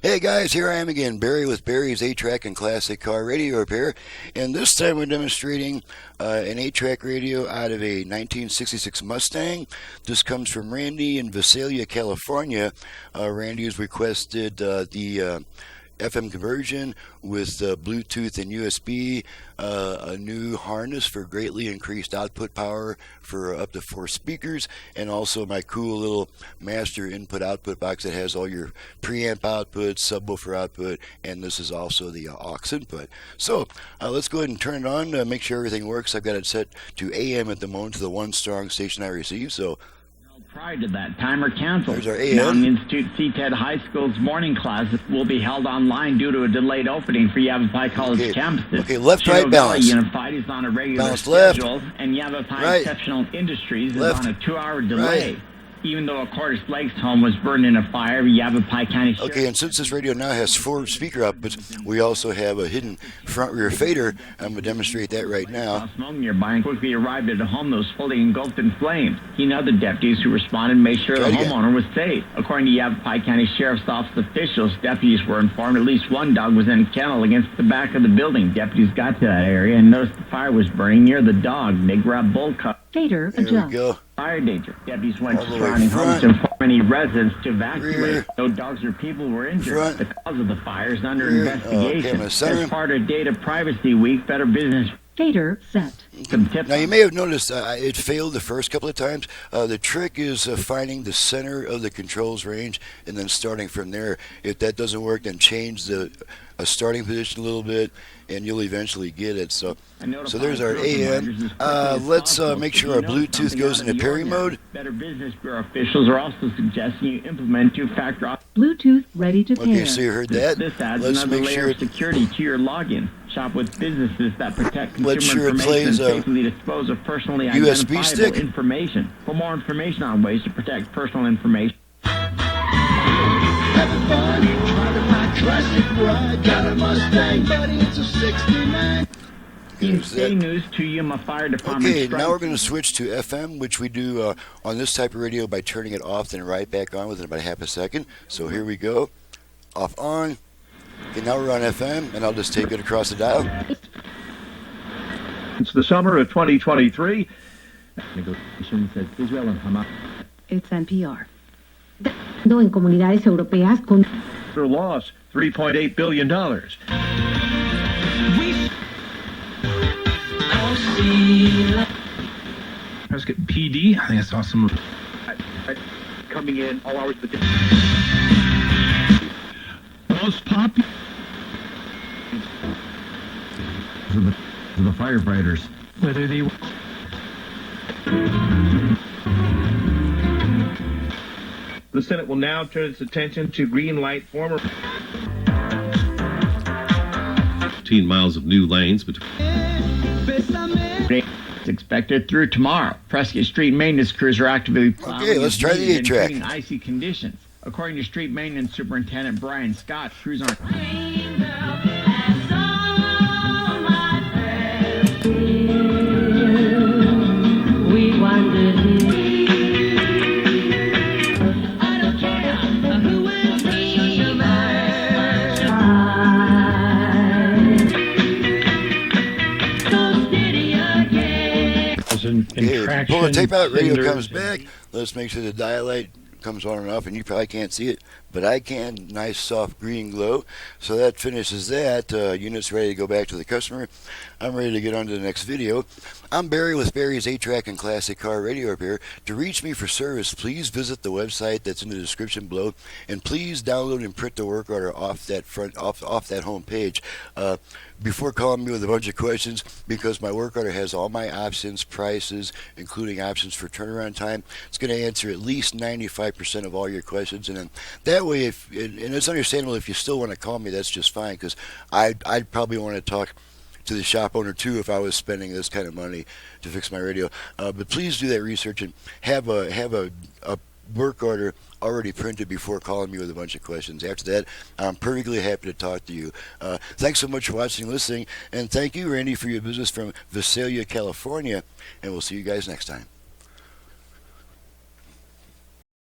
Hey guys, here I am again, Barry with Barry's 8-track and classic car radio repair, and this time we're demonstrating an 8-track radio out of a 1966 Mustang. This comes from Randy in Visalia, California. Randy has requested the FM conversion with Bluetooth and USB, a new harness for greatly increased output power for up to 4 speakers, and also my cool little master input-output box that has all your preamp output, subwoofer output, and this is also the aux input. So let's go ahead and turn it on, make sure everything works. I've got it set to AM at the moment, to the one strong station I receive. So prior to that, timer canceled. There's our AM. Mountain Institute CTED High School's morning class will be held online due to a delayed opening for Yavapai College campuses. Okay, left, right, balance. Unified is on a regular balance schedule, left, and Yavapai right, Exceptional Industries left, is on a 2-hour delay. Right. Even though a Cordes Lakes home was burned in a fire, Yavapai County Sheriff... Okay, and since this radio now has 4 speaker outputs, we also have a hidden front-rear fader. I'm going to demonstrate that right now. Smoke nearby and quickly arrived at a home that was fully engulfed in flames. He and other deputies who responded made sure the homeowner was safe. According to Yavapai County Sheriff's Office officials, deputies were informed at least one dog was in a kennel against the back of the building. Deputies got to that area and noticed the fire was burning near the dog. They grabbed bull cup. Fader adjust. There we go. Fire danger. Deputies went to surrounding homes to inform any residents to evacuate. Rear. No dogs or people were injured. Front. The cause of the fire is under Rear. investigation. Okay, as part of Data Privacy Week, Better Business... Fader set. Now you may have noticed it failed the first couple of times. The trick is finding the center of the controls range and then starting from there. If that doesn't work, then change the starting position a little bit and you'll eventually get it. So there's our AM. Let's make sure our Bluetooth goes into pairing mode. Better Business Bureau officials are also suggesting you implement 2-factor Bluetooth ready to pair. Okay, so you heard that. This adds Let's another make layer sure of security to your login. Shop with businesses that protect consumer Let's sure it information plays and safely dispose of personally USB identifiable stick. information. For more information on ways to protect personal information. Having fun, driving my classic ride. Got a Mustang, buddy, it's a 69. Stay news to Yuma Fire Department. Okay, now we're going to switch to FM, which we do on this type of radio by turning it off and right back on within about half a second. So here we go. Off, on. Okay, now we're on FM, and I'll just tape it across the dial. It's the summer of 2023. Negotiations as Israel and Hamas. It's NPR. En comunidades europeas con Their loss, $3.8 billion. Let's get PD. I think I saw some Coming in all hours of the day. most popular. The firefighters. Whether they The Senate will now turn its attention to green light former 15 miles of new lanes between. It's expected through tomorrow. Prescott Street maintenance crews are actively plowing. Okay, let's try the 8-track. in icy conditions. According to Street Maintenance Superintendent Brian Scott, crews aren't... we wandered Okay, pull the tape out, radio comes back. Let's make sure the dial light comes on and off, and you probably can't see it, but I can. Nice soft green glow. So that finishes that. Unit's ready to go back to the customer. I'm ready to get on to the next video. I'm Barry with Barry's 8-track and classic car radio repair. To reach me for service, please visit the website that's in the description below, and please download and print the work order off that off that home page. Before calling me with a bunch of questions, because my work order has all my options, prices, including options for turnaround time. It's going to answer at least 95% of all your questions, and then that way, and it's understandable if you still want to call me, that's just fine, because I'd probably want to talk to the shop owner too if I was spending this kind of money to fix my radio. But please do that research and have a work order already printed before calling me with a bunch of questions. After that, I'm perfectly happy to talk to you. Thanks so much for watching and listening, and thank you, Randy, for your business from Visalia, California, and we'll see you guys next time.